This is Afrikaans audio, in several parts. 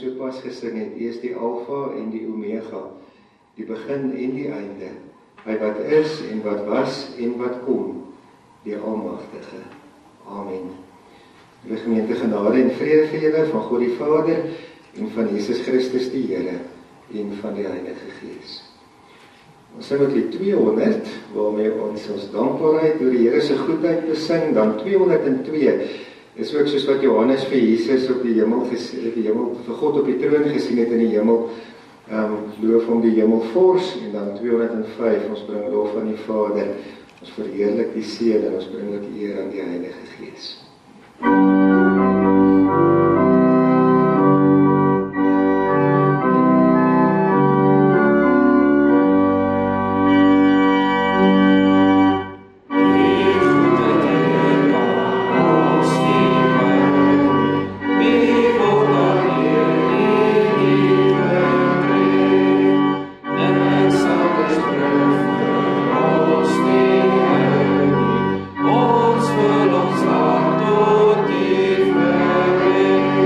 sopas gesing het, U is die Alfa en die Omega, die begin en die einde, Hy wat is en wat was en wat kom, die Almagtige. Amen. Liewe gemeente, genade en vrede vir julle van God die Vader en van Jesus Christus die Here en van die Heilige Gees. Ons sing ook die 200, waarmee ons dankbaarheid oor die Here se goedheid besing. Dan 202 is ook soos wat Johannes vir Jesus op die hemel, vir God op die troon gesien het in die hemel, loof hom die hemelvors, en dan 205, ons bring lof aan die Vader, ons verheerlik die Seun en ons bring ook eer aan die Heilige Gees. Ons wil ons land tot die verre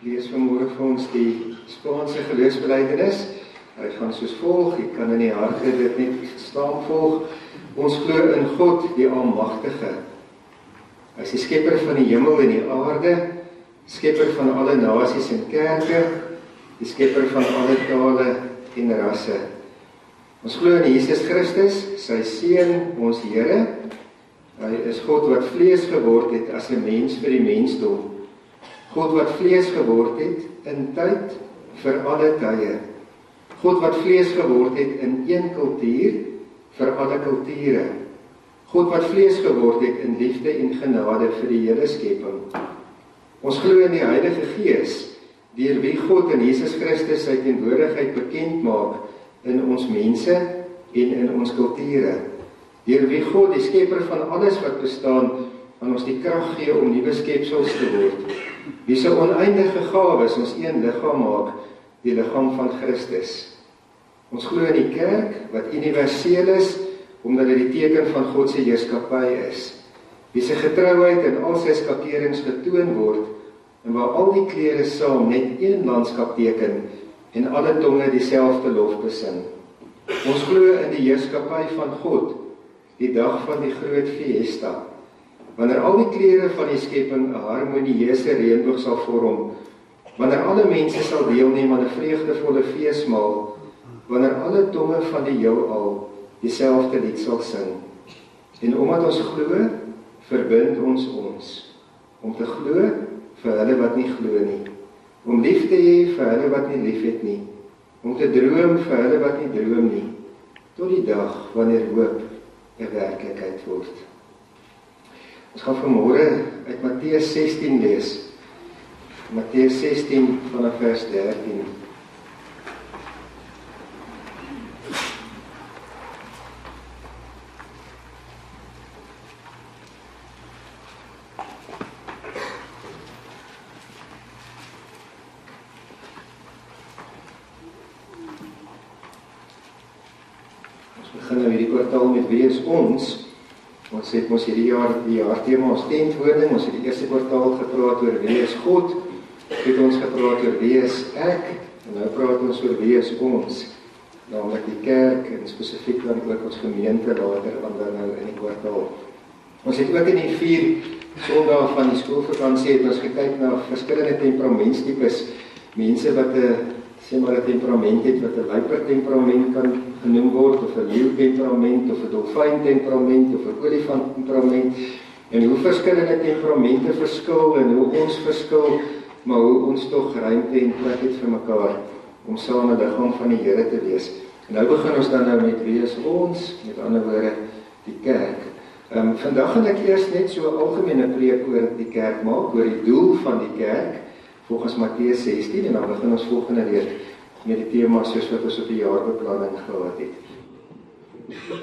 lees vanmôre vir ons die Spaanse geloofsbelijdenis. Hy gaan soos volg, jy kan in die harte dit net saamvolg. Ons glo in God, die Almagtige. Hy is die skepper van die hemel en die aarde, skepper van alle nasies en kerke, die skepper van alle tale en rasse. Ons glo in Jesus Christus, sy Seun, ons Here. Hy is God wat vlees geword het as 'n mens vir die mensdom. God wat vlees geword het in tyd vir alle tye. God wat vlees geword het in een kultuur vir alle kulture. God wat vlees geword het in liefde en genade vir die hele skepping. Ons glo in die Heilige Gees, deur wie God in Jesus Christus sy teenwoordigheid bekend maak in ons mense en in ons kulture. Deur wie God, die skepper van alles wat bestaan, aan ons die krag gee om nuwe skepsels te word. Wie se oneindige gawes ons een liggaam maak, die liggaam van Christus. Ons glo in die kerk wat universeel is, omdat dit die teken van God se heerskappy is. Wie se getrouheid in al sy skakerings getoon word, en waar al die kleure saam net een landskap teken, en alle tonge dieselfde lof besing. Ons glo in die heerskappy van God, die dag van die groot fiesta, wanneer al die kleure van die skepping 'n harmonieuse reënboog sal vorm, wanneer alle mense sal deelneem aan 'n vreugdevolle feesmaal, wanneer alle tonge van die heelal dieselfde lied sal sing. En omdat ons glo, verbind ons om te glo vir hulle wat nie glo nie, om lief te hê vir hulle wat nie lief het nie, om te droom vir hulle wat nie droom nie, tot die dag wanneer hoop 'n werklikheid word. Ons gaan vanmôre uit Matteus 16 lees. Matteus 16 vanaf vers 13. Ons begin nou hierdie kwartaal met wie is ons? Ons het mos hierdie jaar die jaartema ons tentwording, ons het die eerste kwartaal gepraat oor wie is God, het ons gepraat oor wie is ek, en nou praat ons oor wie is ons, naamlik die kerk, en spesifiek dan ook ons gemeente later, dan nou in die kwartaal. Ons het ook in die 4 Sondae van die skoolvakansie het ons gekyk na verskillende temperamentstipes, mense wat sê maar 'n temperament het wat 'n luipertemperament kan genoem word, of 'n leeutemperament, of 'n dolfyntemperament, of 'n olifanttemperament, en hoe verskillende temperamente verskil, en hoe ons verskil, maar hoe ons tog ruimte en plek het vir mekaar, om saam 'n liggaam van die Here te wees. En nou begin ons dan nou met wie is ons, met ander woorde, die kerk. Vandag gaan ek eers net so 'n algemene preek oor die kerk maak, oor die doel van die kerk, volgens Matteus 16, en dan begin ons volgende week met die tema soos wat ons op die jaarbeplanning gehad het.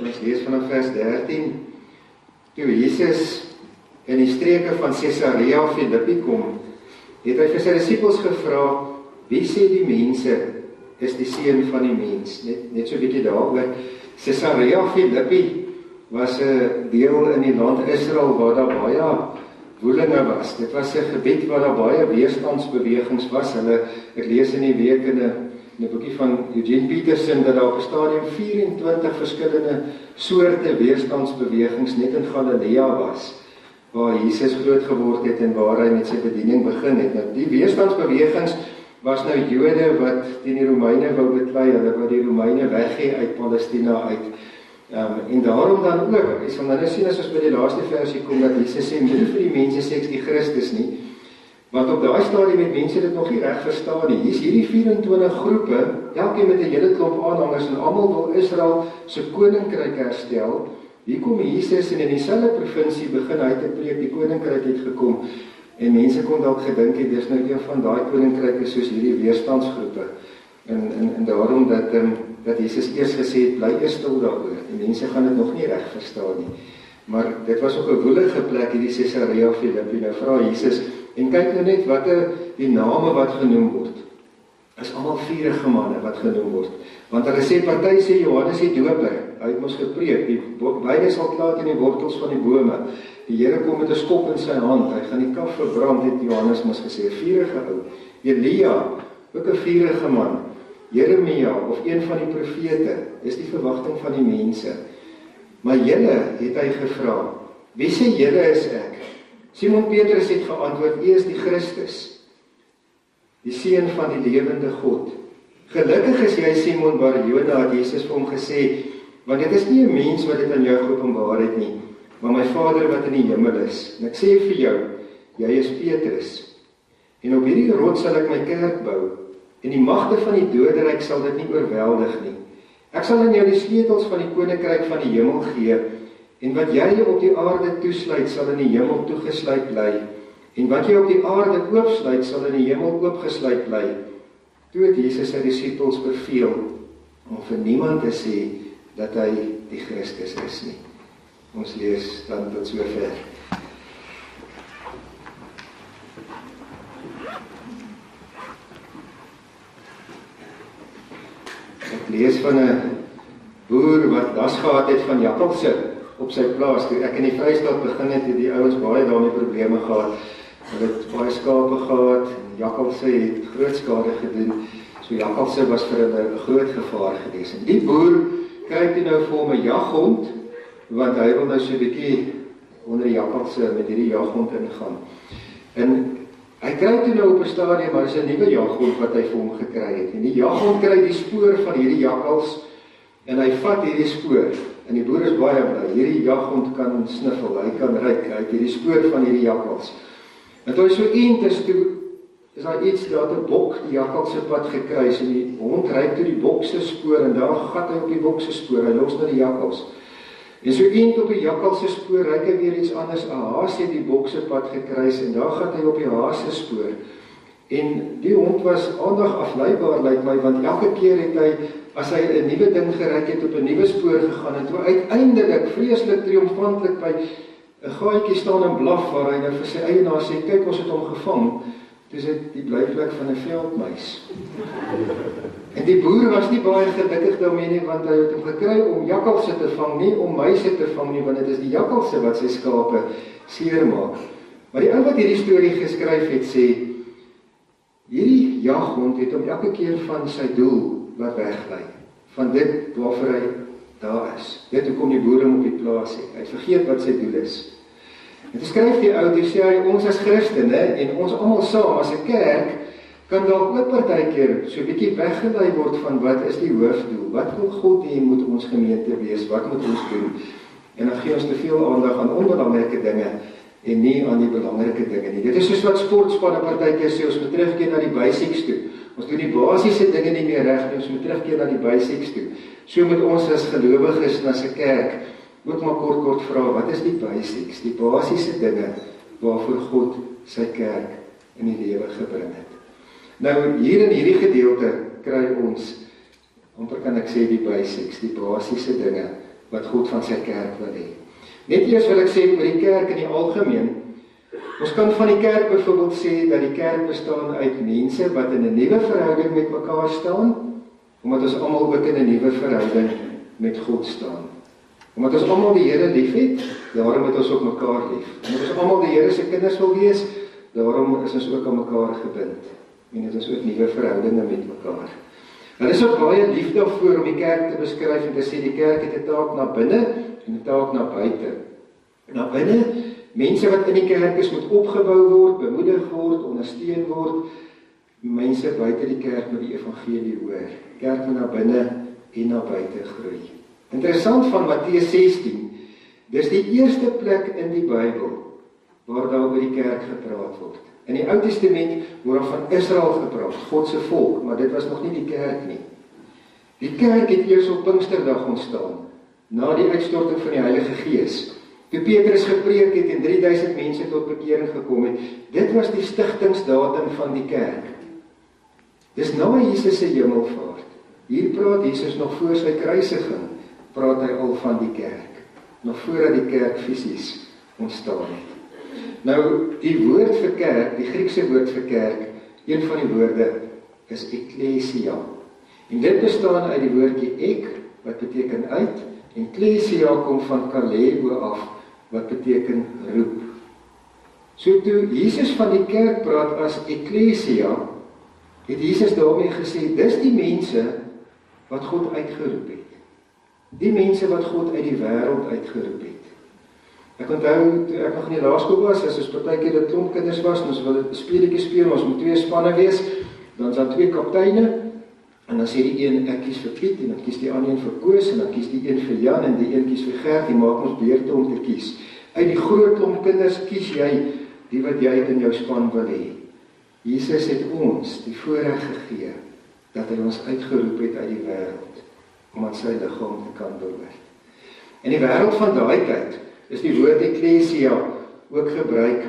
Ons lees vanaf vers 13. Toe Jesus in die streke van Caesarea Philippi kom, het hy vir sy disippels gevra, wie sê die mense is die seun van die mens? Net so 'n bietjie daaroor. Caesarea Philippi was 'n deel in die land Israel waar daar baie woelinge was. Dit was 'n gebied waar daar baie weerstandsbewegings was. Ek lees in die week in 'n boekie van Eugene Peterson dat daar op 'n stadium 24 verskillende soorte weerstandsbewegings net in Galilea was, waar Jesus groot geword het en waar hy met sy bediening begin het. Nou die weerstandsbewegings was nou Jode wat teen die Romeine wou beklei, hulle wou die Romeine weggee uit Palestina uit. En daarom dan ook, ons gaan nou sien as ons by die laaste versie kom, dat Jesus sê, moenie vir die mense sê ek is die Christus nie, want op daai stadium het mense dit nog nie reg verstaan nie. Hier is hierdie 24 groepe, elkeen met 'n hele klomp aanhangers, en almal wil Israel se koninkryk herstel. Hier kom Jesus en in dieselfde provinsie begin hy te preek, die koninkryk het gekom, en mense kon dalk gedink het, dis nou een van daai koninkryke soos hierdie weerstandsgroepe, en daarom dat Jesus eers gesê het, bly eers stil daaroor, die mense gaan dit nog nie reg verstaan nie, maar dit was ook 'n woelige plek, hierdie Caesarea Philippi. Nou vra Jesus, en kyk nou net wat die name wat genoem word, is almal vurige manne wat genoem word, want hulle sê, party sê Johannes die Doper, hy het mos gepreek, die beide sal klaar teen die wortels van die bome, die Here kom met 'n skop in sy hand, hy gaan die kaf verbrand, het Johannes mos gesê, vurige ou. Elia, ook 'n vurige man. Jeremia of een van die profete, is die verwagting van die mense. Maar julle, het hy gevra, wie sê julle is ek? Simon Petrus het geantwoord, U is die Christus, die seun van die lewende God. Gelukkig is jy, Simon Bar-Jona, het Jesus vir hom gesê, want dit is nie 'n mens wat dit aan jou geopenbaar het nie, maar my Vader wat in die hemel is. En ek sê vir jou, jy is Petrus, en op hierdie rots sal ek my kerk bou, en die magte van die doderyk sal dit nie oorweldig nie. Ek sal aan jou die sleutels van die koninkryk van die hemel gee, en wat jy op die aarde toesluit, sal in die hemel toegesluit bly, en wat jy op die aarde oopsluit, sal in die hemel oopgesluit bly. Toe het Jesus sy disippels beveel, om vir niemand te sê, dat hy die Christus is nie. Ons lees dan tot sover. Ek lees van 'n boer wat las gehad het van jakkalse op sy plaas. Toe ek in die Vrystaat begin het die ouens baie daarmee probleme gehad. Hulle het baie skape gehad, en jakkalse het groot skade gedoen. So jakkalse was vir hulle 'n groot gevaar gewees. En die boer kry toe nou vir hom 'n jaghond, want hy wil nou so 'n bietjie onder die jakkalse met hierdie jaghond ingaan. En hy kry toe nou op 'n stadium, maar is 'n nuwe jaghond wat hy vir hom gekry het. En die jaghond kry die spoor van hierdie jakkals, en hy vat hierdie spoor. En die boer is baie bly, hierdie jaghond kan sniffel, hy kan ruik, hy het hierdie spoor van hierdie jakkals. En toe hy so eend is, toe is daar iets, daar het 'n bok die jakkals se pad gekruis, en die hond ruik toe die bok se spoor, en daar gat hy op die bok se spoor, hy los na die jakkals. En so eend op die jakkals se spoor, ruik hy weer iets anders, 'n haas het die bok se pad gekruis, en daar gat hy op die haas se spoor. En die hond was aandag afleibaar, lyk my, want elke keer het hy, as hy 'n nuwe ding geruik het, op 'n nuwe spoor gegaan, en toe uiteindelik, vreeslik triomfantlik by 'n gaatjie staan en blaf, waar hy nou vir sy eienaar sê, kyk, ons het hom gevang. Dis dit die blyvlek van 'n veldmuis. En die boer was nie baie gelukkig daarmee nie, want hy het hom gekry om jakkalse te vang, nie om muise te vang nie, want dit is die jakkalse wat sy skape seermaak. Maar die ou wat hierdie storie geskryf het, sê, hierdie jaghond het hom elke keer van sy doel laat weglei, van dit waarvoor hy daar is. Dit hoekom die boer hom op die plaas het. Hy het vergeet wat sy doel is. En toe skryf die ou, toe sê hy, ons as Christene, en ons almal saam as 'n kerk, kan dalk ook partykeer so 'n bietjie weggelei word van wat is die hoofdoel, wat wil God hê moet ons gemeente wees, wat moet ons doen, en dan gee ons te veel aandag aan onbelangrike dinge, en nie aan die belangrike dinge nie. Dit is soos wat sportspanne partykeer sê, ons moet terugkeer na die basics toe, ons doen die basiese dinge nie meer reg nie, ons moet terugkeer na die basics toe. So moet ons as gelowiges en as 'n kerk ook maar kort vra, wat is die basics, die basiese dinge waarvoor God sy kerk in die lewe gebring het. Nou hier in hierdie gedeelte kry ons, amper kan ek sê, die basics, die basiese dinge wat God van sy kerk wil hê. Net eers wil ek sê oor die kerk in die algemeen. Ons kan van die kerk byvoorbeeld sê dat die kerk bestaan uit mense wat in 'n nuwe verhouding met mekaar staan, omdat ons almal ook in 'n nuwe verhouding met God staan. Omdat ons almal die Here lief het, daarom het ons ook mekaar lief. Omdat ons almal die Here se kinders wil wees, daarom is ons ook aan mekaar gebind. En dit is ook nuwe verhoudinge met mekaar. Daar is ook baie liefde daarvoor om die kerk te beskryf en te sê die kerk het 'n taak na binne en 'n taak na buite. Na binne, mense wat in die kerk is moet opgebou word, bemoedig word, ondersteun word. Mense buite die kerk moet die evangelie hoor. Kerk moet na binne en na buite groei. Interessant van Matteus 16, dis die eerste plek in die Bybel waar daar oor die kerk gepraat word. In die Ou Testament word daar van Israel gepraat, God se volk, maar dit was nog nie die kerk nie. Die kerk het eers op Pinksterdag ontstaan, na die uitstorting van die Heilige Gees. Toe Petrus gepreek het en 3000 mense tot bekering gekom het, dit was die stigtingsdatum van die kerk. Dis na Jesus se hemelvaart. Hier praat Jesus nog voor sy kruisiging, praat hy al van die kerk, nog voordat die kerk fisies ontstaan het. Nou, die woord vir kerk, die Griekse woord vir kerk, een van die woorde is ekklesia. En dit bestaan uit die woordjie ek, wat beteken uit, en klesia kom van kaleo af, wat beteken roep. So toe Jesus van die kerk praat as ekklesia, het Jesus daarmee gesê, dis die mense wat God uitgeroep het. Die mense wat God uit die wêreld uitgeroep het. Ek onthou, toe ek nog in die laerskool was, as ons partykeer 'n klomp kinders was, en ons wil 'n speletjie speel, ons moet 2 spanne wees, dan is daar 2 kapteine, en dan sê die een, ek kies vir Piet, en dan kies die ander een vir Koos, en dan kies die een vir Jan, en die een kies vir Gert, die maak ons beurte om te kies. Uit die groot klomp kinders kies jy die wat jy in jou span wil hê. Jesus het ons die voorreg gegee, dat hy ons uitgeroep het uit die wêreld, om aan sy liggaam te kan behoort. In die wêreld van daai tyd, is die woord Ekklesia ook gebruik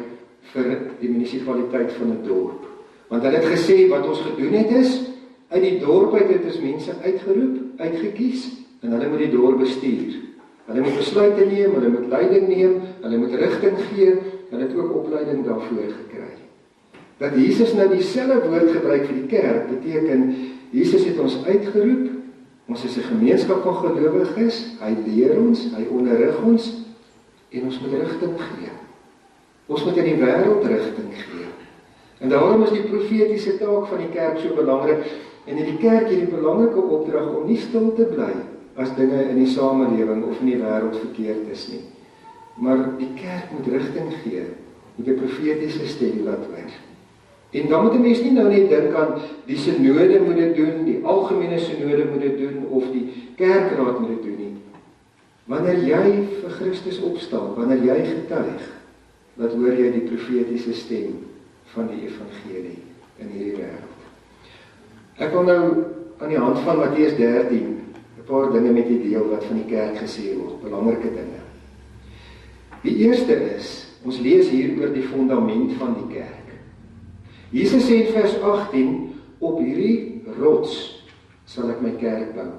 vir die munisipaliteit van 'n dorp. Want hulle het gesê, wat ons gedoen het is, uit die dorp uit het ons mense uitgeroep, uitgekies, en hulle moet die dorp bestuur. Hulle moet besluite neem, hulle moet leiding neem, hulle moet rigting gee, hulle het ook opleiding daarvoor gekry. Dat Jesus nou dieselfde woord gebruik vir die kerk, beteken, Jesus het ons uitgeroep, ons is 'n gemeenskap van gelowiges, hy leer ons, hy onderrig ons, en ons moet rigting gee. Ons moet in die wêreld rigting gee. En daarom is die profetiese taak van die kerk so belangrik, en in die kerk het die belangrike opdrag om nie stil te bly, as dinge in die samelewing of in die wêreld verkeerd is nie. Maar die kerk moet rigting gee, moet 'n profetiese stem laat hoor. En dan moet 'n mens nie nou net dink aan die synode moet dit doen, die algemene synode moet dit doen, of die kerkraad moet dit doen nie. Wanneer jy vir Christus opstaan, wanneer jy getuig, dan hoor jy die profetiese stem van die evangelie in hierdie wêreld. Ek wil nou aan die hand van Matteus 13 'n paar dinge met u deel wat van die kerk gesê word, belangrike dinge. Die eerste is, ons lees hier oor die fundament van die kerk. Jesus sê in vers 18, op hierdie rots sal ek my kerk bou.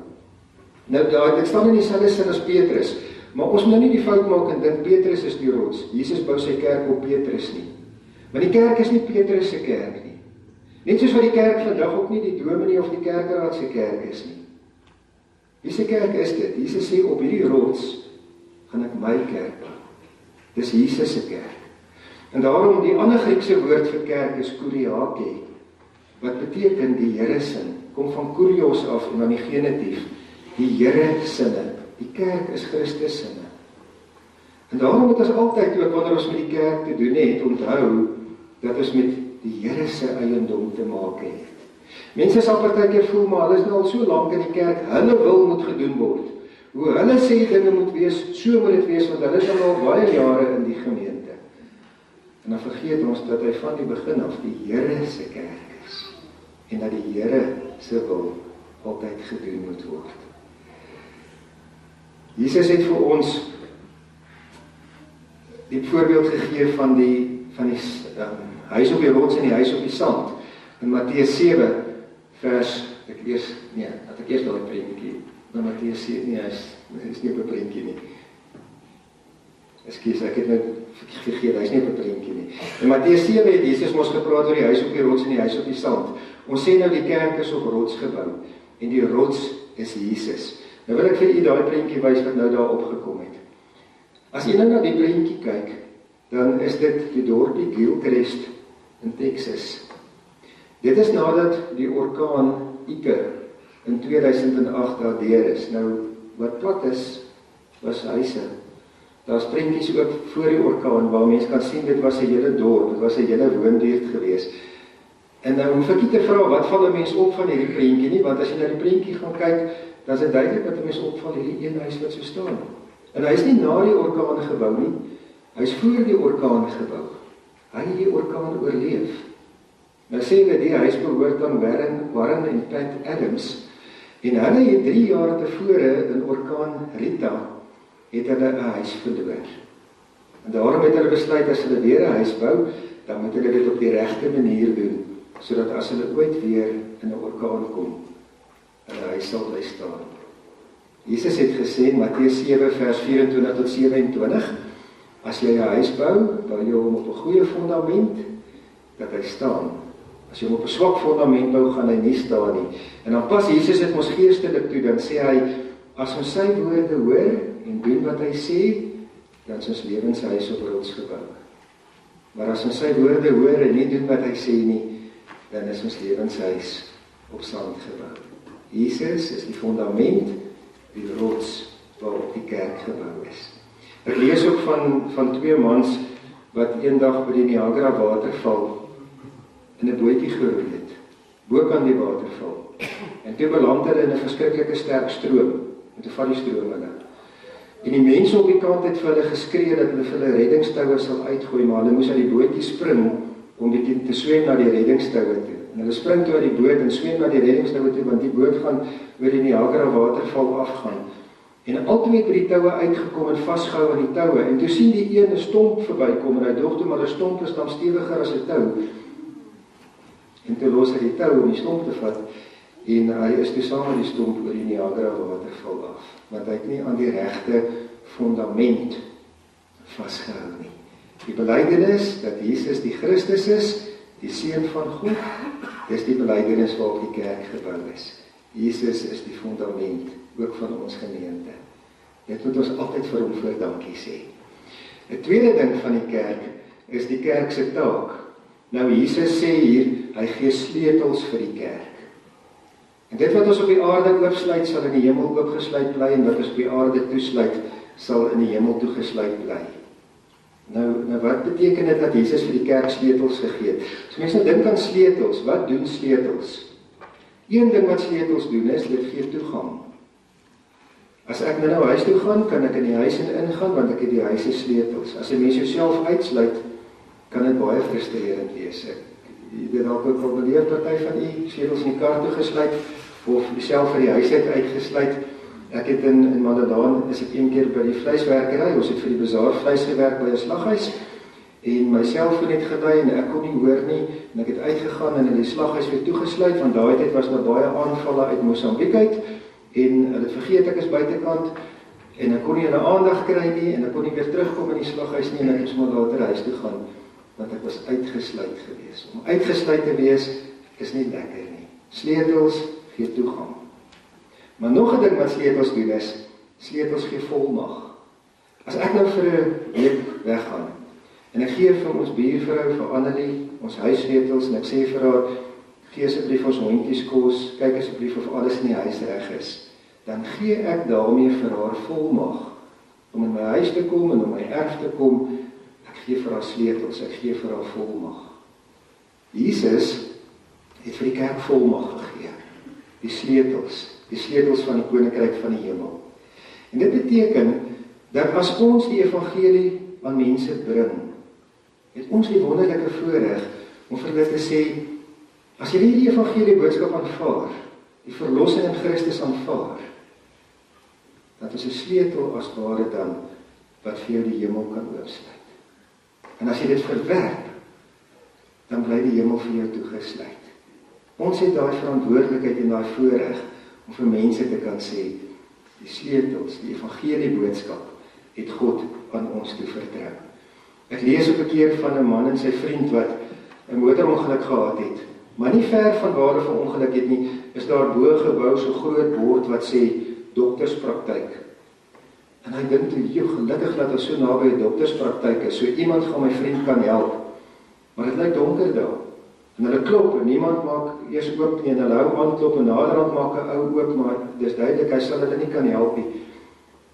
Nou, dit staan in dieselfde sin as Petrus, maar ons moet nou nie die fout maak en dink Petrus is die rots. Jesus bou sy kerk op Petrus nie. Want die kerk is nie Petrus se kerk nie. Net soos wat die kerk vandag ook nie die dominee of die kerkraad se kerk is nie. Wie se kerk is dit? Jesus sê, op hierdie rots gaan ek my kerk bou. Dis Jesus se kerk. En daarom die ander Griekse woord vir kerk is kuriake, wat beteken die Here sin, kom van kurios af en dan die genitief, die Here sinne. Die kerk is Christus sinne. En daarom moet ons altyd ook wanneer ons met die kerk te doen het, onthou dat ons met die Here se eiendom te maak het. Mense sal partykeer voel, maar hulle is nou al so lank in die kerk, hulle wil moet gedoen word. Hoe hulle sê dinge moet wees, so moet dit wees, want hulle is al baie jare in die gemeente. En dan vergeet ons dat hy van die begin af die Here se kerk is. En dat die Here se wil altyd gedoen moet word. Jesus het vir ons die voorbeeld gegee van die huis op die rots en die huis op die sand. In Matteus 7 vers, dat ek eers daai prentjie. Maar Matteus 7 nie, is nie op 'n prentjie nie. Ekskuus, ek het nou gegee, hy's nie op 'n prentjie nie. In Matteus 7 het Jesus mos gepraat oor die huis op die rots en die huis op die sand. Ons sê nou die kerk is op rots gebou en die rots is Jesus. Nou wil ek vir u daai prentjie wys wat nou daar opgekom het. As jy nou na die prentjie kyk, dan is dit die dorpie Gilchrist in Texas. Dit is nadat die orkaan Ike in 2008 daardeur is. Nou, wat plat is, was huise. Daar's prentjies ook voor die orkaan, waar mense kan sien, dit was 'n hele dorp, dit was 'n hele woonbuurt gewees. En nou hoef ek nie te vra, wat val 'n mens op van hierdie prentjie nie, want as jy na die prentjie gaan kyk, dan is dit duidelik wat 'n mens opval, hierdie een huis wat so staan. En hy is nie na die orkaan gebou nie, hy is voor die orkaan gebou. Hy het die orkaan oorleef. Nou sê dat die huis behoort aan Warren en Pat Adams, en hulle het 3 jaar tevore in orkaan Rita, het hulle 'n huis verloor. En daarom het hulle besluit, as hulle weer 'n huis bou, dan moet hulle dit op die regte manier doen, sodat as hulle ooit weer in 'n orkaan kom, hulle huis sal bly staan. Jesus het gesê in Matteus 7 vers 24 tot 27, as jy 'n huis bou jy hom op 'n goeie fundament, dat hy staan. As jy hom op 'n swak fundament bou, gaan hy nie staan nie. En dan pas Jesus dit mos geestelik toe, dan sê hy, as ons sy woorde hoor en doen wat hy sê, dan is ons lewenshuis op rots gebou. Maar as ons sy woorde hoor en nie doen wat hy sê nie, dan is ons lewenshuis op sand gebou. Jesus is die fundament, die rots waarop die kerk gebou is. Ek lees ook van twee mans wat eendag by die Niagara waterval in 'n bootjie geroei het, bokant die waterval. En toe beland hulle in 'n verskriklike sterk stroom, en toe val die stroom hulle. En die mense op die kant het vir hulle geskree dat hulle vir hulle reddingstoue sal uitgooi, maar hulle moes uit die bootjie spring om bietjie te swem na die reddingstoue toe. En hulle spring toe uit die boot en swem na die reddingstoue toe, want die boot gaan oor die Niagara waterval afgaan. En albei het by die toue uitgekom en vasgehou aan die toue. En toe sien die een 'n stomp verbykom en hy dog toe maar 'n stomp is dan stewiger as 'n tou. En toe los hy die tou om die stomp te vat en hy is toe saam met die stomp oor die Niagara waterval af, want hy het nie aan die regte fundament vasgehou nie. Die belydenis dat Jesus die Christus is, die Seun van God, dis die belydenis waarop die kerk gebou is. Jesus is die fundament, ook van ons gemeente. Dit moet ons altyd vir hom voor dankie sê. 'n tweede ding van die kerk is die kerk se taak. Nou Jesus sê hier, hy gee sleutels vir die kerk. En dit wat ons op die aarde oopsluit, sal in die hemel oopgesluit bly, en wat ons op die aarde toesluit, sal in die hemel toegesluit bly. Nou wat beteken dit dat Jesus vir die kerk sleutels gegee het? As mense nou dink aan sleutels, wat doen sleutels? Een ding wat sleutels doen is, dit gee toegang. As ek nou huis toe gaan, kan ek in die huis ingaan, want ek het die huis se sleutels. As 'n mens jouself uitsluit, kan dit baie frustrerend wees. Jy het dalk ook al beleef, party van u sleutels in die kar toe gesluit, of jouself vir die huis uitgesluit. Ek het in Mandadaan, is ek een keer by die vleiswerkery, ons het vir die bazaar vleis gewerk by 'n slaghuis, en my selfoon het gedui en ek kon nie hoor nie, en ek het uitgegaan en in die slaghuis weer toegesluit, want daai tyd was daar baie aanvalle uit Mosambiek uit, en hulle het vergeet ek is buitekant, en ek kon nie hulle aandag kry nie, en ek kon nie weer terugkom in die slaghuis nie, en ek moes maar later huis toe gaan, want ek was uitgesluit gewees. Om uitgesluit te wees, is nie lekker nie. Sleutels gee toegang. Maar nog 'n ding wat sleutels doen is, sleutels gee volmag. As ek nou vir 'n week weggaan, en ek gee vir ons buurvrou, vir Annelie, ons huissleutels, en ek sê vir haar, gee asseblief ons hondjies kos, kyk asseblief of alles in die huis reg is, dan gee ek daarmee vir haar volmag, om in my huis te kom, en om my erf te kom. Ek gee vir haar sleutels, ek gee vir haar volmag. Jesus het vir die kerk volmag gegee, die sleutels van die koninkryk van die hemel. En dit beteken, dat as ons die evangelie aan mense bring, het ons die wonderlike voorreg om vir hulle te sê, as jy die evangelie boodskap aanvaar, die verlossing in Christus aanvaar, dat is 'n sleutel as ware dan, wat vir jou die hemel kan oopsluit. En as jy dit verwerp, dan bly die hemel vir jou toegesluit. Ons het daai verantwoordelikheid en daai voorreg om vir mense te kan sê, die sleutels, die evangelie boodskap, het God aan ons toe vertrou. Ek lees op 'n keer van 'n man en sy vriend wat 'n motorongeluk gehad het, maar nie ver van waar hulle verongeluk het nie, is daar bo gebou so groot bord wat sê dokterspraktyk. En hy dink toe, gelukkig dat ons so naby 'n dokterspraktyk is, so iemand gaan my vriend kan help. Maar dit lyk donker daar. En hulle klop en niemand maak eers oop nie, en hulle hou aan klop en naderhand maak 'n ou oop, maar dis duidelik hy sal hulle nie kan help nie.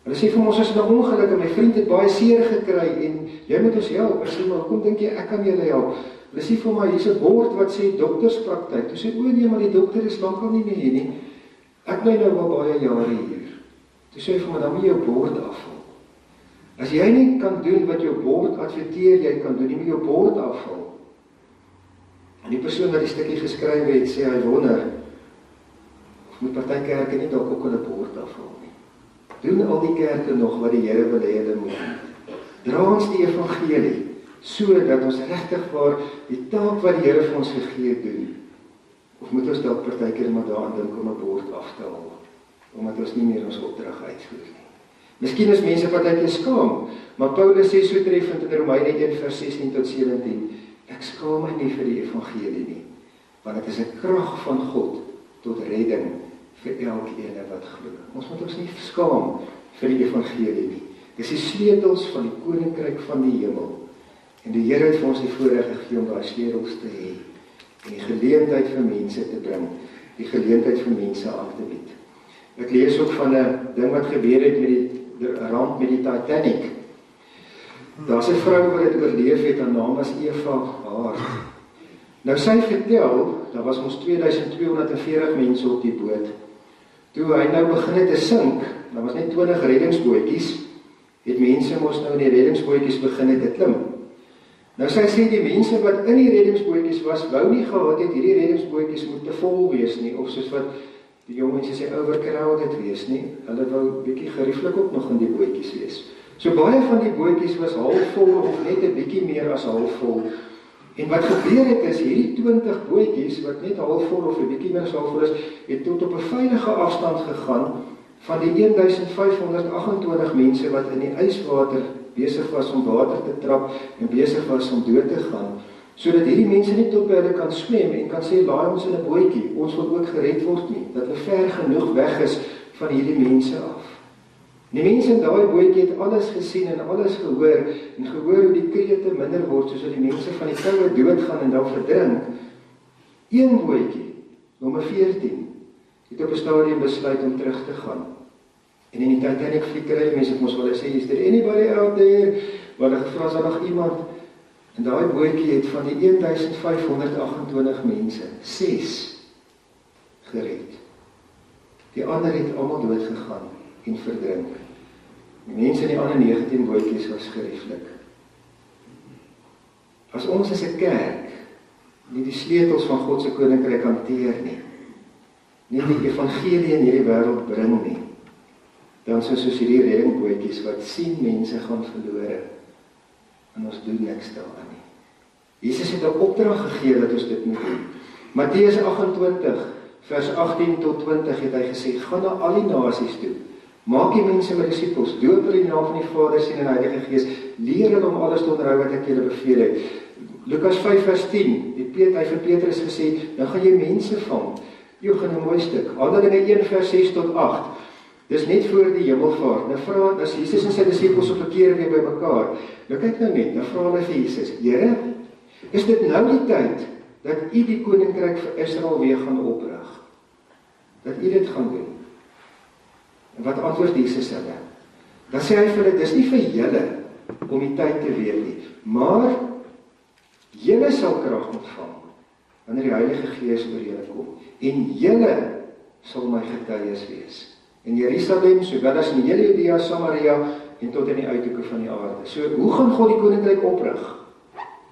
Hulle sê vir ons, ons het 'n ongeluk en my vriend het baie seer gekry en jy moet ons help. Ek sê, maar kom dink jy ek kan julle help? Hulle sê vir my, hier's 'n bord wat sê dokterspraktyk. Toe sê, o nee, maar die dokter is lankal nie meer hier nie. Ek bly nou al baie jare hier. Toe sê hy vir my, dan moet jy jou bord afval. As jy nie kan doen wat jou bord adverteer jy kan doen, jy moet jou bord afval. En die persoon wat die stukkie geskryf het, sê hy wonder, of moet party kerke nie dalk ook hulle bord afval nie. Doen al die kerke nog wat die Here wil hê hulle moet doen. Dra ons die evangelie, sodat ons regtig waar die taak wat die Here vir ons gegee doen. Of moet ons dalk partykeer maar daaraan dink om 'n bord af te haal, omdat ons nie meer ons opdrag uitvoer nie. Miskien is mense partykeer skaam, maar Paulus sê so treffend in Romeine 1:16-17, ek skaam my nie vir die evangelie nie, want dit is 'n krag van God tot redding vir elkeen wat glo. Ons moet ons nie skaam vir die evangelie nie. Dis die sleutels van die koninkryk van die hemel. En die Here het vir ons die voorreg gegee om daai sleutels te hê. en die geleentheid vir mense te bring, die geleentheid vir mense aan te bied. Ek lees ook van 'n ding wat gebeur het met die ramp met die Titanic. Daar's 'n vrou wat dit oorleef het, haar naam was Eva Hart. Nou sy vertel, daar was ons 2240 mense op die boot. Toe hy nou begin het te sink, daar was net 20 reddingsbootjies, het mense mos nou in die reddingsbootjies begin het te klim. Nou sy sê die mense wat in die reddingsbootjies was, wou nie gehad het hierdie reddingsbootjies moet te vol wees nie, of soos wat die jong mense sê overcrowded wees nie. Hulle wou bietjie gerieflik ook nog in die bootjies wees. So baie van die bootjies was halfvol of net 'n bietjie meer as halfvol. En wat gebeur het is, hierdie 20 bootjies wat net halfvol of 'n bietjie meer as halfvol is, het tot op 'n veilige afstand gegaan van die 1528 mense wat in die yswater besig was om water te trap en besig was om dood te gaan, sodat hierdie mense nie tot by hulle kan swem en kan sê, laai ons in 'n bootjie, ons wil ook gered word nie, dat hulle ver genoeg weg is van hierdie mense af. Die mense in daai bootjie het alles gesien en alles gehoor, en gehoor hoe die krete minder word, soos die mense van die koue doodgaan en dan verdrink. Een bootjie, nommer 14, het op 'n stadium besluit om terug te gaan. En in die Titanic flikker mense het mos wel sê, is there anybody out there? Maar hulle gevra, is daar nog iemand? En daai bootjie het van die 1528 mense, 6 gered. Die ander het almal dood gegaan en verdrink. Die mense in die ander 19 bootjies was gerieflik. As ons as 'n kerk nie die sleutels van God se koninkryk hanteer nie die evangelie in hierdie wêreld bring nie, dan soos hierdie reddingbootjies wat sien mense gaan verlore, en ons doen niks daaraan nie. Jesus het 'n opdrag gegee dat ons dit moet doen. Matteus 28, vers 18 tot 20 het hy gesê, gaan na al die nasies toe, maak die mense my disippels, doop hulle in die naam van die Vader, Seun en Heilige Gees, leer hulle om alles te onderhou wat ek julle beveel het. Lukas 5 vers 10, hy vir Petrus gesê, nou gaan jy mense vang. Jy gaan 'n mooi stuk. Handelinge 1 vers 6 tot 8. Dis net voor die hemelvaart. Nou vra as Jesus en sy disippels op 'n keer weer bymekaar. Nou kyk nou net, nou vra hulle vir Jesus, Here, is dit nou die tyd dat U die koninkryk vir Israel weer gaan oprig? Dat U dit gaan doen? En wat antwoord Jesus hulle? Dan sê hy vir hulle, dis nie vir julle om die tyd te weet nie, maar julle sal krag ontvang wanneer die Heilige Gees oor julle kom, en julle sal my getuies wees in Jerusalem, sowel as in hele Judea, Samaria en tot in die uithoeke van die aarde. So, hoe gaan God die koninkryk oprig?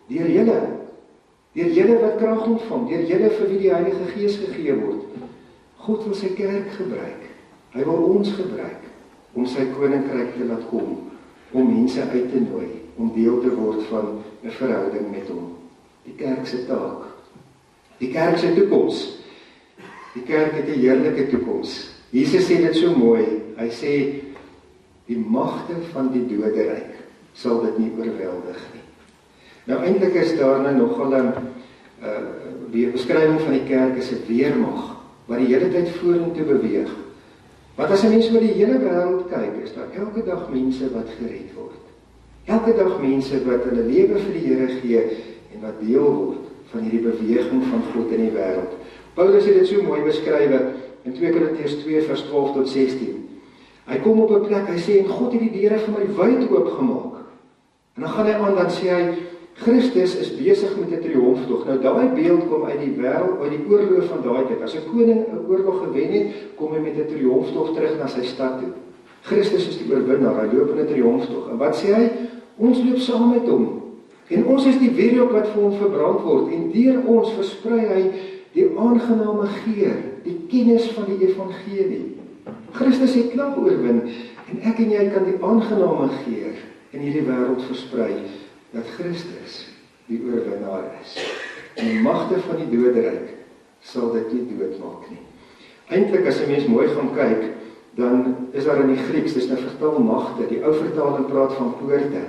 Deur julle wat krag ontvang, deur julle vir wie die Heilige Gees gegee word. God wil sy kerk gebruik. Hy wil ons gebruik om sy koninkryk te laat kom, om mense uit te nooi, om deel te word van 'n verhouding met hom. Die kerk se taak. Die kerk se toekoms. Die kerk het 'n heerlike toekoms. Jesus sê dit so mooi. Hy sê, die magte van die doderyk sal dit nie oorweldig nie. Nou eintlik is daar nou nogal 'n die beskrywing van die kerk is 'n weermag wat die hele tyd vorentoe beweeg. Want as 'n mens oor die hele wêreld kyk, is daar elke dag mense wat gered word. Elke dag mense wat hulle lewe vir die Here gee en wat deel word van hierdie beweging van God in die wêreld. Paulus het dit so mooi beskryf in 2 Korintiërs 2 vers 12 tot 16. Hy kom op 'n plek, hy sê, en God het die deure vir my wyd oopgemaak. En dan gaan hy aan, dan sê hy, Christus is besig met 'n triomftog. Nou daai beeld kom uit die wêreld, uit die oorlog van daai tyd. As 'n koning 'n oorlog gewen het, kom hy met 'n triomftog terug na sy stad toe. Christus is die oorwinnaar, hy loop in 'n triomftog. En wat sê hy? Ons loop saam met hom. En ons is die wierook wat vir hom verbrand word. En deur ons versprei hy die aangename geur, die kennis van die evangelie. Christus het klaar oorwin, en ek en jy kan die aangename geur in hierdie wêreld versprei, dat Christus die oorwinnaar is. En die magte van die doderyk sal dit nie doodmaak nie. Eintlik as 'n mens mooi gaan kyk, dan is daar in die Grieks, dis nou vertaal magte, die ou vertaling praat van poorte.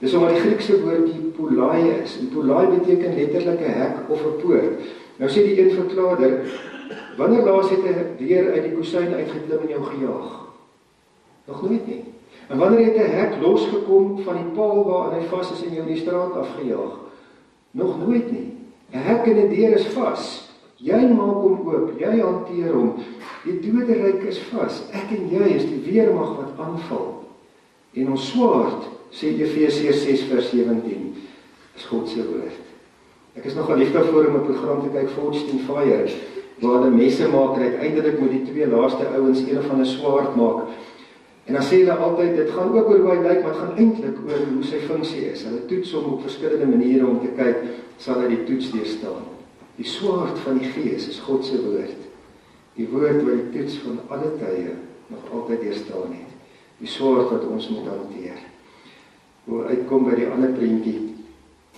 Dis omdat die Griekse woord die polai is. En polai beteken letterlik 'n hek of 'n poort. Nou sê die een verklaarder, wanneer laas het 'n dier uit die kusyn uitgeklim en jou gejaag? Nog nooit nie. En wanneer het 'n hek losgekom van die paal waaraan hy vas is en jou in die straat afgejaag? Nog nooit nie. 'n hek en 'n deur is vas. Jy maak hom oop, jy hanteer hom. Die doderyk is vas. Ek en jy is die weermag wat aanval. En ons swaard, sê Efesiërs 6 vers 17, is God se woord. Ek is nogal lief daarvoor om 'n program te kyk, Forged in Fire, waar hulle messe maak en uiteindelik moet die twee laaste ouens een van 'n swaard maak. En dan sê hulle altyd, dit gaan ook oor hoe hy lyk, maar dit gaan eintlik oor hoe sy funksie is. Hulle toets hom op verskillende maniere om te kyk, sal hy die toets deurstaan. Die swaard van die Gees is God se woord. Die woord wat die toets van alle tye nog altyd deurstaan het. Die swaard wat ons moet hanteer. Hoe uitkom by die ander prentjie.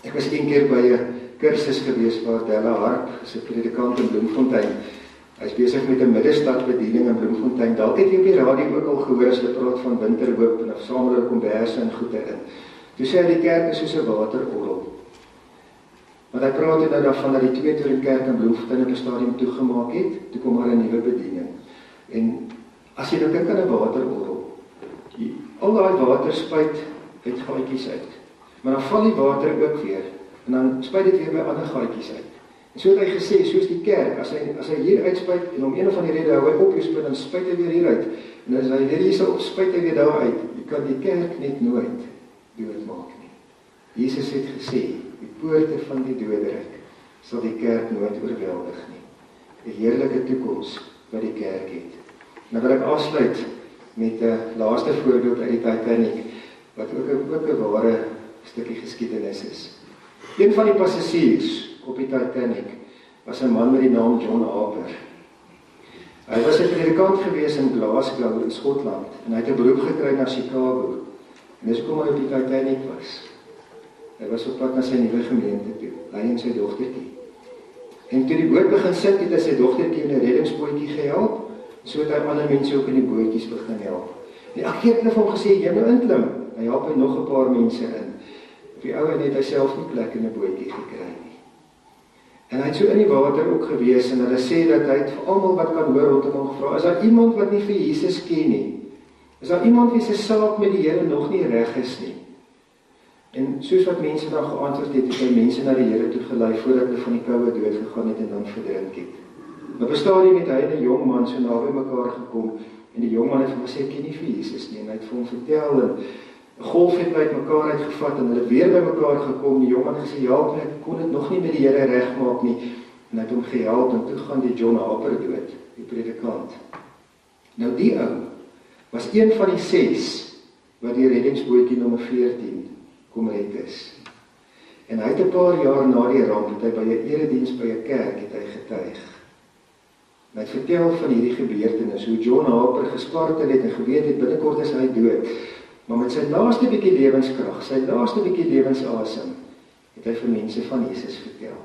Ek was een keer by 'n kursus gewees waar Della Harp, sy predikant in Bloemfontein, hy is besig met 'n middestadbediening in Bloemfontein. Dalk het jy op die radio ook al gehoor as hulle praat van winterhoop en versamel hulle komberse en goede in. Toe sê hy die kerk is soos 'n waterorgel. Want hy praat nou daarvan dat die 2-toring kerk in Bloemfontein op 'n stadium toegemaak het, toe kom maar 'n nuwe bediening. En as jy nou dink aan 'n waterorgel, al daai water spuit uit gaatjies uit. Maar dan val die water ook weer en dan spuit dit weer by ander gaatjies uit. En so het hy gesê, soos die kerk, as hy hier uitspuit en om een of ander rede hou hy op jou spin, dan spuit hy weer hier uit. En as hy weer hier so spuit hy weer daar uit. Jy kan die kerk net nooit doodmaak nie. Jesus het gesê, die poorte van die doderyk sal die kerk nooit oorweldig nie. 'n Heerlike toekoms wat die kerk het. Nou wil ek afsluit met 'n laaste voorbeeld uit die Titanic, wat ook 'n ware stukkie geskiedenis is. Een van die passasiers op die Titanic was 'n man met die naam John Harper. Hy was 'n predikant gewees in Glasgow in Skotland en hy het 'n beroep gekry na Chicago. En dis hoekom hy op die Titanic was. Hy was op pad na sy nuwe gemeente toe, hy en sy dogtertjie. En toe die boot begin sink, het hy sy dogtertjie in 'n reddingsbootjie gehelp, so het hy ander mense ook in die bootjies begin help. En elke keer het hy vir hom gesê, jy moet inklim. Hy help nog 'n paar mense in. Op die ou en het hy self nie plek in 'n bootjie gekry nie. En hy het so in die water ook gewees en hulle sê dat hy het vir almal wat kan hoor rondom hom gevra, is daar iemand wat nie vir Jesus ken nie? Is daar iemand wie se saak met die Here nog nie reg is nie? En soos wat mense dan geantwoord het, het hy mense na die Here toe gelei voordat hulle van die koue dood gegaan het en dan verdrink het. Maar op 'n stadium het hy en 'n jong man so naby mekaar gekom en die jong man het vir hom gesê, ek ken nie vir Jesus nie, en hy het vir hom vertel en 'n golf het uit mekaar uitgevat en hulle weer by mekaar gekom. Die jong man het gesê, ja, ek kon dit nog nie met die Here regmaak nie. En hy het hom gehelp en toe gaan die John Harper dood, die predikant. Nou die ou was een van die 6 wat die reddingsbootjie nommer 14 kom red is. En hy het 'n paar jaar na die ramp, het hy by 'n erediens by 'n kerk het hy getuig. En hy het vertel van hierdie gebeurtenis, hoe John Harper gespartel het en geweet het binnekort is hy dood. Maar met sy laaste bietjie lewenskrag, sy laaste bietjie lewensasem, het hy vir mense van Jesus vertel.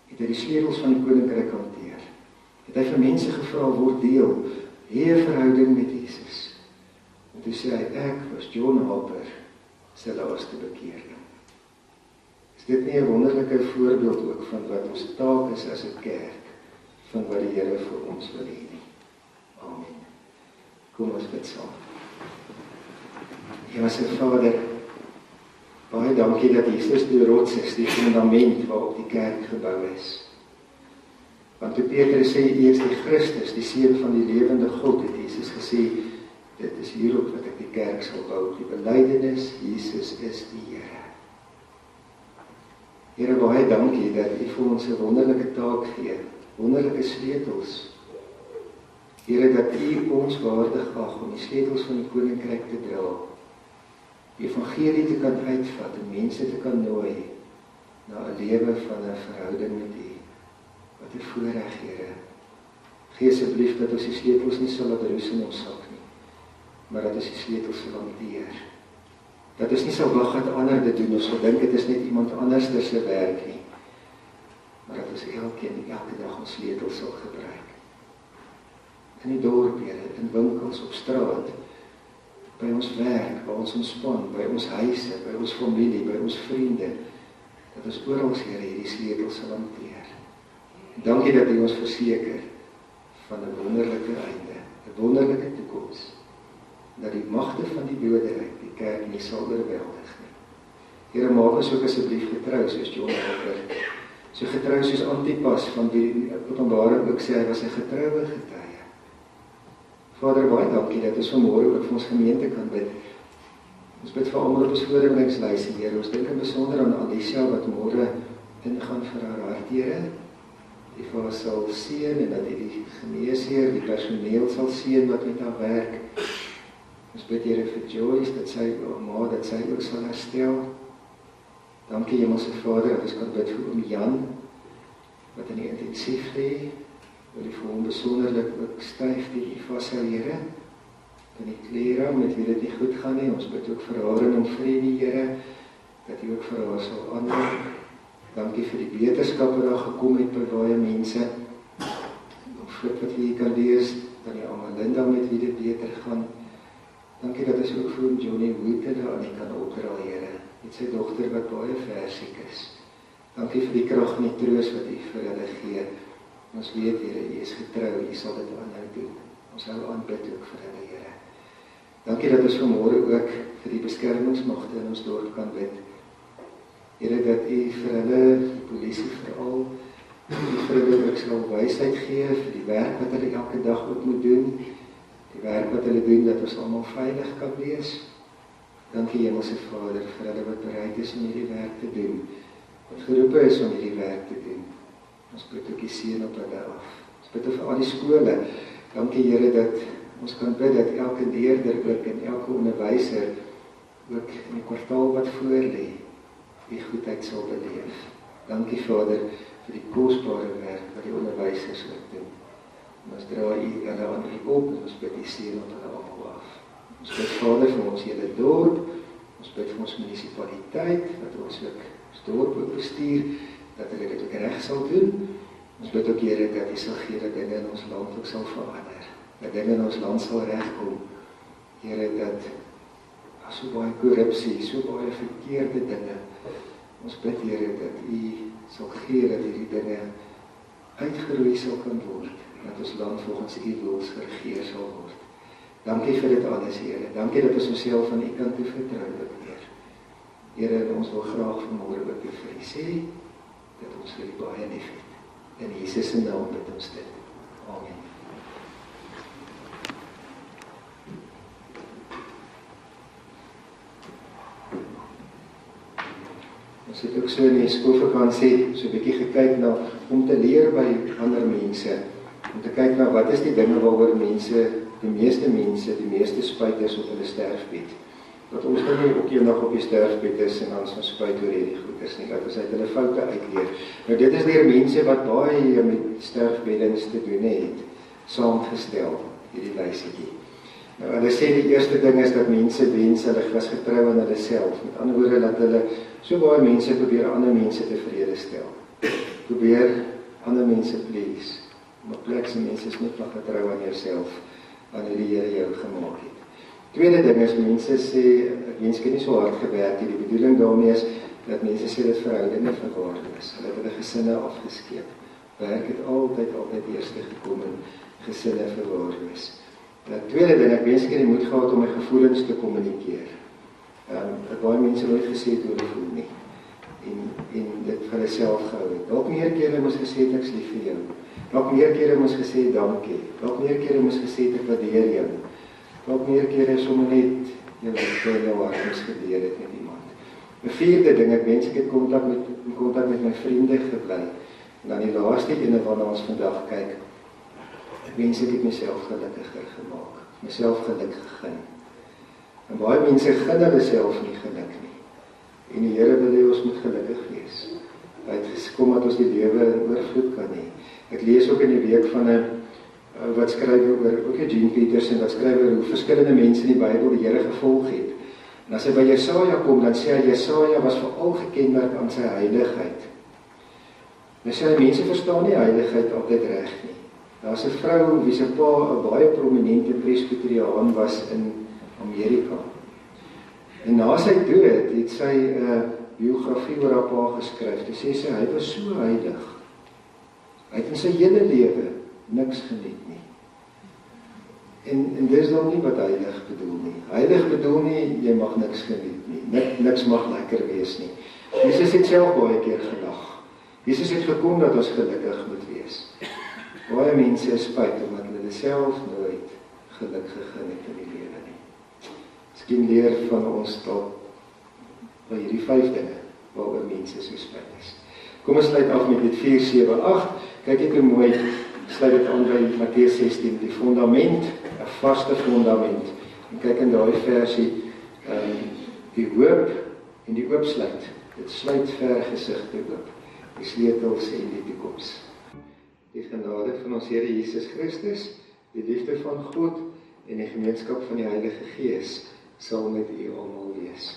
Het hy die sleutels van die koninkryk hanteer. Het hy vir mense gevra, word deel, hê 'n verhouding met Jesus. En toe sê hy, ek was John Harper se laaste bekeerling. Is dit nie 'n wonderlike voorbeeld ook van wat ons taak is as 'n kerk, van wat die Here vir ons wil hê nie? Amen. Kom ons bid saam. Hemelse Vader, baie dankie dat Jesus die rots is, die fundament waarop die kerk gebou is. Want toe Petrus sê, U is die Christus, die Seun van die lewende God, het Jesus gesê, dit is hierop wat ek die kerk sal bou, die belydenis, Jesus is die Here. Here, baie dankie dat U vir ons 'n wonderlike taak gee, wonderlike sleutels. Here, dat U ons waardig ag om die sleutels van die koninkryk te dra, die evangelie te kan uitvat en mense te kan nooi na 'n lewe van 'n verhouding met U. Wat 'n voorreg, Here. Gee asseblief dat ons die sleutels nie sal laat roes in ons sak nie, maar dat ons die sleutels sal hanteer. Dat ons nie sal wag dat ander dit doen, ons sal dink dit is net iemand anders se werk nie, maar dat ons elke dag ons sleutels sal gebruik. In die dorp, Here, in winkels, op straat, by ons werk, by ons ontspan, by ons huise, by ons familie, by ons vriende, dat ons oral, Here, hierdie sleutels sal hanteer. En dankie dat U ons verseker van 'n wonderlike einde, 'n wonderlike toekoms, dat die magte van die doderyk die kerk nie sal oorweldig nie. Here, maak ons ook asseblief getrou soos John Harper, So getrou soos Antipas, van wie Openbaring ook sê, hy was 'n getroue getuie. Vader, baie dankie dat ons vanmôre ook vir ons gemeente kan bid. Ons bid vir almal op ons voorbereidingslysie, Here. Ons dink in besonder aan Alicia wat môre ingaan vir haar hart, Here. Die vir haar sal seën en dat hy die geneesheer, die personeel sal seën wat met haar werk. Ons bid, Here, vir Joyce, dat sy ook sal herstel. Dankie, Hemelse Vader, dat ons kan bid vir oom Jan, wat in die intensief lê. Wil U vir hom besonderlik ook styf die vashou, Here. In die klere, met wie dit nie goed gaan nie. Ons bid ook vir haar en om vrede, Here, dat U ook vir haar sal aanraak. Dankie vir die beterskap wat daar gekom het by baie mense. Frik wat jy kan lees, dan die Amalinda met wie dit beter gaan. Dankie dat ons ook vir hom Johnny Woote daar aan die kan opdra, Here. Met sy dogter wat baie ver siek is. Dankie vir die krag en die troos wat U vir hulle gee. Ons weet, Here, U is getrou, U sal dit aanhou doen. Ons hou aanbid ook vir hulle, Here. Dankie dat ons vanmôre ook vir die beskermingsmagte in ons dorp kan bid. Here, dat U vir hulle, die polisie veral, vir hulle ook sal wysheid gee vir die werk wat hulle elke dag ook moet doen. Die werk wat hulle doen, dat ons almal veilig kan wees. Dankie, Hemelse Vader, vir hulle wat bereid is om hierdie werk te doen. Wat geroepe is om hierdie werk te doen. Ons bid ook die seën op hulle af. Ons bid vir al die skole. Dankie, Here, dat ons kan bid dat elke leerder ook en elke onderwyser ook in die kwartaal wat voor lê, die goedheid sal beleef. Dankie, Vader, vir die kosbare werk wat die onderwysers ook doen. En ons dra U hulle aan U op en ons bid die seën op hulle almal af. Ons bid, Vader, vir ons hele dorp. Ons bid vir ons munisipaliteit, dat ons ook ons dorp ook bestuur, dat hulle dit ook reg sal doen. Ons bid ook, Here, dat U sal gee dat dinge in ons land ook sal verander. Dat dinge in ons land sal regkom. Here, dat so baie korrupsie, so baie verkeerde dinge. Ons bid, Here, dat U sal gee dat hierdie dinge uitgeroei sal kan word. Dat ons land volgens U wil geregeer sal word. Dankie vir dit alles, Here. Dankie dat ons onsself aan U kan toevertrou, Heer. Here, ons wil graag vanmôre ook vir U sê dat ons vir U baie lief het. In Jesus se naam bid ons dit. Amen. Ons het ook so in die skoolvakansie so 'n bietjie gekyk na om te leer by ander mense. Om te kyk na wat is die dinge waaroor mense, die meeste spyt is op hulle sterfbed. Dat ons nie ook eendag op die sterfbed is en dan so spyt oor hierdie goeders nie, dat ons uit hulle foute uitleer. Nou dit is deur mense wat baie met sterfbeddens te doen het, saamgestel, hierdie lysietjie. Nou hulle sê die eerste ding is dat mense wens hulle was getrou aan hulle self. Met ander woorde dat hulle so baie mense probeer ander mense tevrede stel. Probeer ander mense please. Maar plekse mense is net maar getrou aan jouself, aan die Here jou gemaak het. Tweede ding is, mense sê, mense het nie so hard gewerk nie. Die bedoeling daarmee is, dat mense sê dat verhoudinge verwaarloos. Hulle het hulle gesinne afgeskeep. Werk het altyd eerste gekom en gesinne verwaarloos. Tweede ding, ek wens ek het die moed gehad om my gevoelens te kommunikeer. Dat baie mense nooit gesê het hoe hulle voel nie. En dit vir hulle self gehou het. Dalk meer kere moes gesê het, ek is lief vir jou. Dalk meer kere moes gesê dankie. Dalk meer kere moes gesê ek waardeer jou. Dalk meer kere sommer net jou hart gedeel het met iemand. 'n vierde ding, ek wens ek het in kontak met my vriende gebly. En dan die laaste ene waarna ons vandag kyk. Ek wens ek het myself gelukkiger gemaak. Myself geluk gegeen. En baie mense gun hulle self nie geluk nie. En die Here wil hê ons moet gelukkig wees. Hy het gekom dat ons die lewe in oorvloed kan hê. Ek lees ook in die week van 'n wat skryf oor, ook Eugene Peterson, wat skryf oor hoe verskillende mense in die Bybel die Here gevolg het. En as hy by Jesaja kom, dan sê hy, Jesaja was veral gekenmerk aan sy heiligheid. En sê hy, mense verstaan nie heiligheid altyd reg nie. Daar's 'n vrou wie se pa 'n baie prominente presbyteriaan was in Amerika. En na sy dood het sy 'n biografie oor haar pa geskryf. Sy sê hy was so heilig. Hy het in sy hele lewe niks geniet nie. En dis dan nie wat heilig bedoel nie. Heilig bedoel nie, jy mag niks geniet nie. Niks mag lekker wees nie. Jesus het self baie keer gelag. Jesus het gekom dat ons gelukkig moet wees. Baie mense is spyt omdat hulle self nooit geluk gegee het in die lewe nie. Miskien leer van ons dalk by hierdie 5 dinge waaroor mense so spyt is. Kom ons sluit af met dit 4, 7, 8. Kyk ek hoe mooi, sluit dit aan by Matteus 16, die fundament, 'n vaste fundament. En kyk in daai versie, die hoop en die oopsluit. Dit sluit vergesigte oop, die sleutels en die toekoms. Die genade van ons Here Jesus Christus, die liefde van God en die gemeenskap van die Heilige Gees sal met u almal wees.